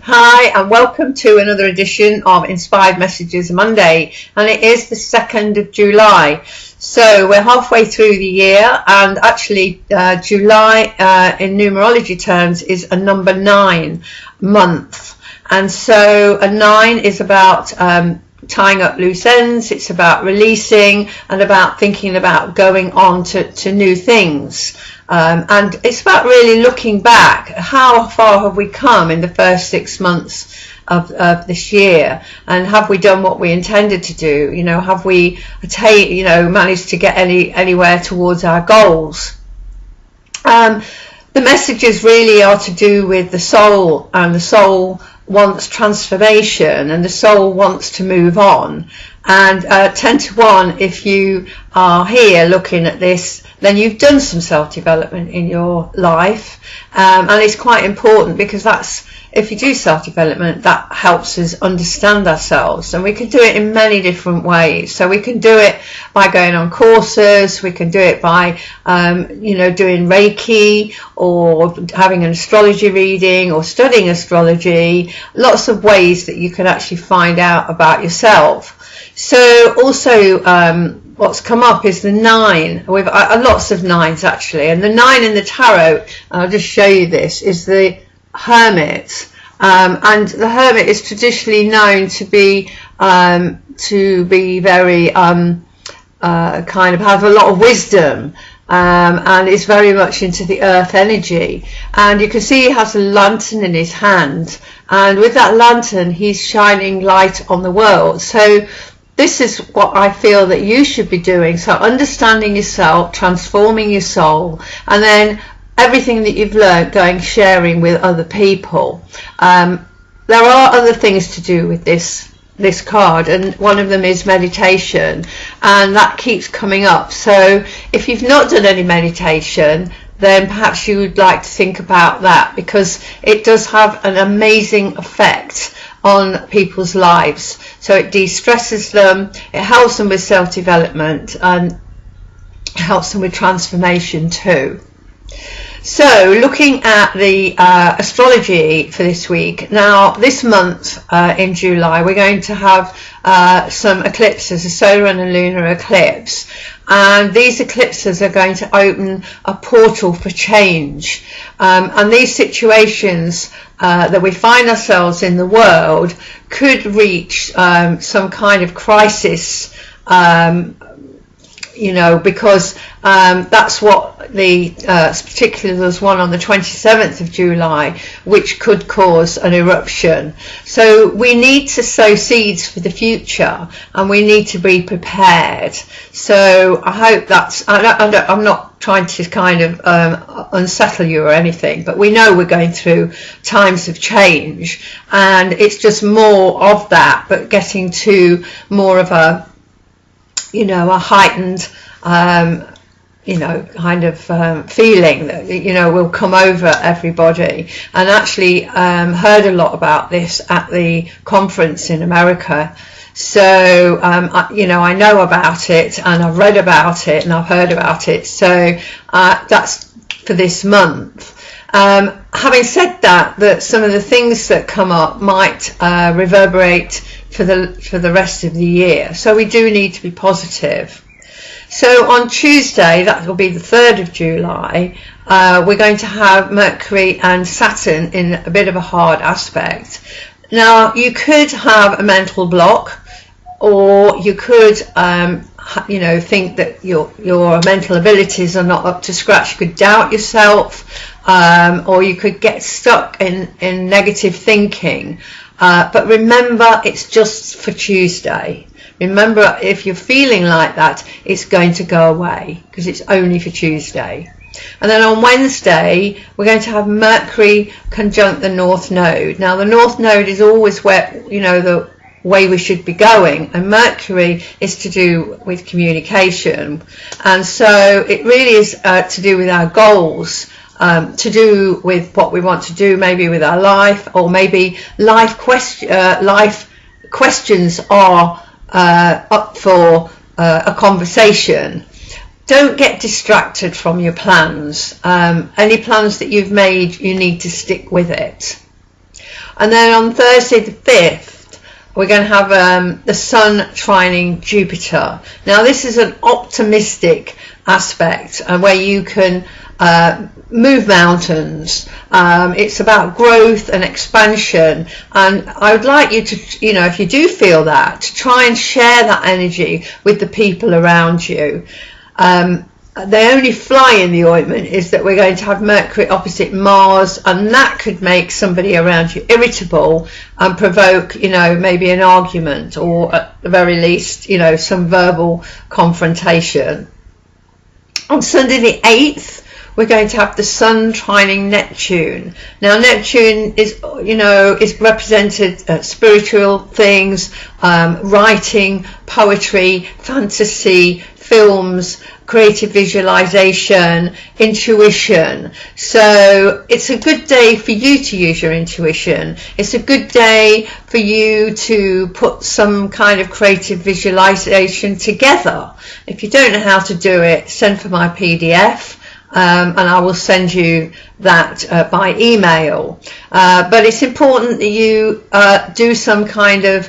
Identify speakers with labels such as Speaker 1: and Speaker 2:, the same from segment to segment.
Speaker 1: Hi and welcome to another edition of Inspired Messages Monday, and it is the 2nd of July. So we're halfway through the year, and actually July in numerology terms is a number 9 month, and so a 9 is about tying up loose ends. It's about releasing and about thinking about going on to new things. And it's about really looking back. How far have we come in the first 6 months of this year, and have we done what we intended to do? You know, have we managed to get anywhere towards our goals? The messages really are to do with the soul, and the soul wants transformation, and the soul wants to move on. And 10 to 1, if you are here looking at this, then you've done some self-development in your life, and it's quite important, because that's, if you do self-development, that helps us understand ourselves, and we can do it in many different ways. So we can do it by going on courses, we can do it by doing Reiki, or having an astrology reading, or studying astrology. Lots of ways that you can actually find out about yourself. So also what's come up is the 9. We've lots of 9s actually, and the 9 in the tarot, I'll just show you this, is the Hermit. And the Hermit is traditionally known to be very kind of have a lot of wisdom, and is very much into the earth energy. And you can see he has a lantern in his hand, and with that lantern he's shining light on the world. So this is what I feel that you should be doing. So understanding yourself, transforming your soul, and then everything that you've learned sharing with other people. There are other things to do with this card, and one of them is meditation, and that keeps coming up. So if you've not done any meditation, then perhaps you would like to think about that, because it does have an amazing effect on people's lives. So it de-stresses them, it helps them with self-development, and helps them with transformation too. So looking at the astrology for this week, now this month in July we're going to have some eclipses, a solar and a lunar eclipse, and these eclipses are going to open a portal for change, and these situations that we find ourselves in the world could reach some kind of crisis, because that's what particularly there's one on the 27th of July which could cause an eruption. So we need to sow seeds for the future, and we need to be prepared. So I hope I'm not trying to kind of unsettle you or anything, but we know we're going through times of change, and it's just more of that, but getting to more of a heightened feeling that will come over everybody. And actually heard a lot about this at the conference in America. So I know about it, and I've read about it, and I've heard about it. So that's for this month. Having said that some of the things that come up might reverberate for the rest of the year. So we do need to be positive. So on Tuesday, that will be the 3rd of July, we're going to have Mercury and Saturn in a bit of a hard aspect. Now, you could have a mental block, or you could think that your mental abilities are not up to scratch. You could doubt yourself, or you could get stuck in negative thinking. But remember, it's just for Tuesday. Remember, if you're feeling like that, it's going to go away, because it's only for Tuesday. And then on Wednesday, we're going to have Mercury conjunct the North Node. Now, the North Node is always where, the way we should be going, and Mercury is to do with communication. And so it really is to do with our goals, to do with what we want to do, maybe with our life, or maybe life questions are up for a conversation. Don't get distracted from your plans. Any plans that you've made, you need to stick with it. And then on Thursday the 5th, we're going to have the Sun trining Jupiter. Now this is an optimistic aspect where you can move mountains. It's about growth and expansion, and I would like you to, if you do feel that, to try and share that energy with the people around you. The only fly in the ointment is that we're going to have Mercury opposite Mars, and that could make somebody around you irritable and provoke, maybe an argument, or at the very least, some verbal confrontation. On Sunday the 8th, we're going to have the Sun trining Neptune. Now Neptune is, is represented spiritual things, writing, poetry, fantasy, films, creative visualization, intuition. So it's a good day for you to use your intuition. It's a good day for you to put some kind of creative visualization together. If you don't know how to do it, send for my PDF. And I will send you that by email. But it's important that you do some kind of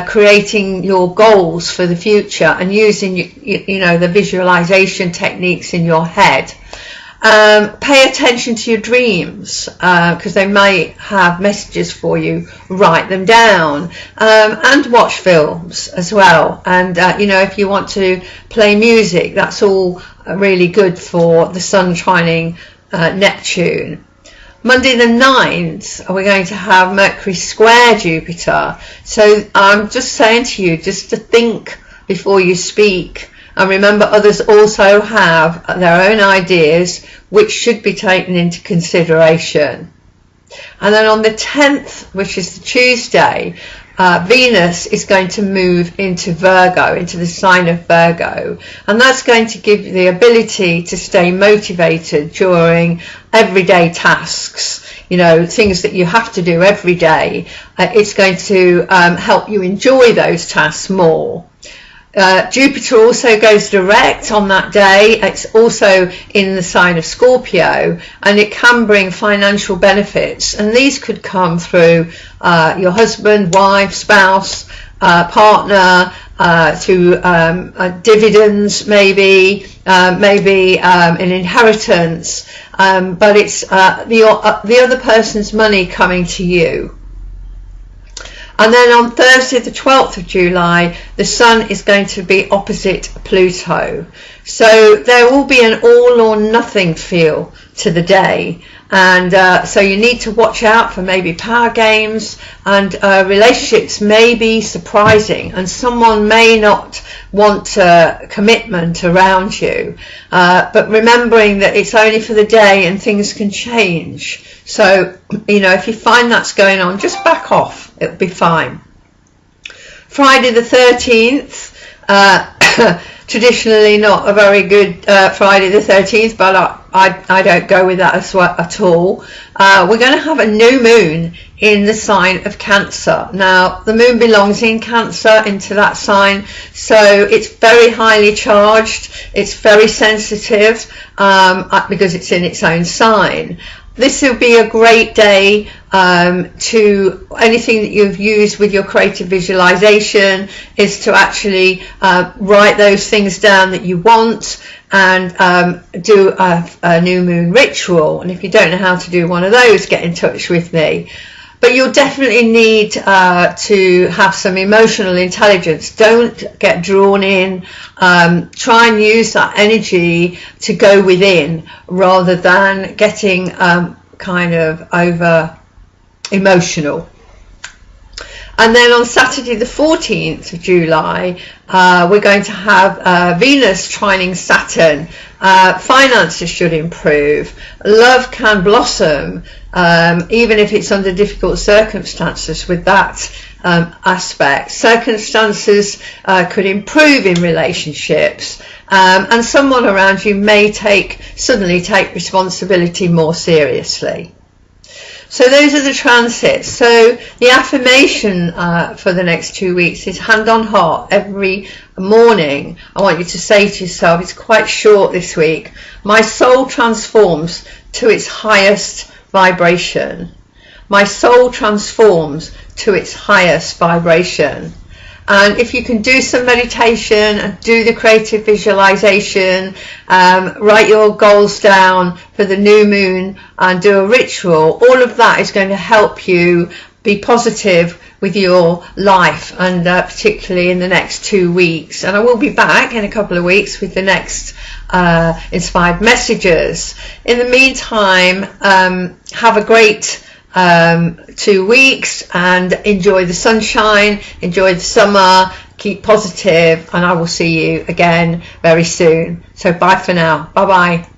Speaker 1: creating your goals for the future and using, the visualization techniques in your head. Pay attention to your dreams, because they may have messages for you. Write them down, and watch films as well. And if you want to play music, that's all really good for the Sun trining Neptune. Monday the 9th, we're going to have Mercury square Jupiter. So I'm just saying to you, just to think before you speak. And remember, others also have their own ideas which should be taken into consideration. And then on the 10th, which is the Tuesday, Venus is going to move into Virgo, into the sign of Virgo. And that's going to give you the ability to stay motivated during everyday tasks, things that you have to do every day. It's going to help you enjoy those tasks more. Jupiter also goes direct on that day. It's also in the sign of Scorpio, and it can bring financial benefits, and these could come through your husband, wife, spouse, partner, through dividends, maybe an inheritance, but it's the other person's money coming to you. And then on Thursday the 12th of July, the Sun is going to be opposite Pluto. So there will be an all or nothing feel to the day. And so you need to watch out for maybe power games, and relationships may be surprising, and someone may not want commitment around you. But remembering that it's only for the day and things can change. So, if you find that's going on, just back off. It'll be fine. Friday the 13th, traditionally not a very good Friday the 13th, but I don't go with that at all. We're going to have a new moon in the sign of Cancer. Now, the moon belongs in Cancer, into that sign, so it's very highly charged. It's very sensitive because it's in its own sign. This will be a great day to anything that you've used with your creative visualization is to actually write those things down that you want, and do a new moon ritual. And if you don't know how to do one of those, get in touch with me. But you'll definitely need to have some emotional intelligence. Don't get drawn in. Try and use that energy to go within rather than getting kind of over emotional. And then on Saturday the 14th of July, we're going to have Venus trining Saturn. Finances should improve. Love can blossom, even if it's under difficult circumstances with that aspect. Circumstances could improve in relationships, and someone around you may suddenly take responsibility more seriously. So those are the transits. So the affirmation for the next 2 weeks is hand on heart. Every morning I want you to say to yourself, it's quite short this week, my soul transforms to its highest vibration. my soul transforms to its highest vibration. And if you can do some meditation and do the creative visualization, write your goals down for the new moon and do a ritual, all of that is going to help you be positive with your life, and particularly in the next 2 weeks. And I will be back in a couple of weeks with the next inspired messages. In the meantime, have a great 2 weeks and enjoy the sunshine, enjoy the summer, keep positive, and I will see you again very soon. So bye for now. Bye bye.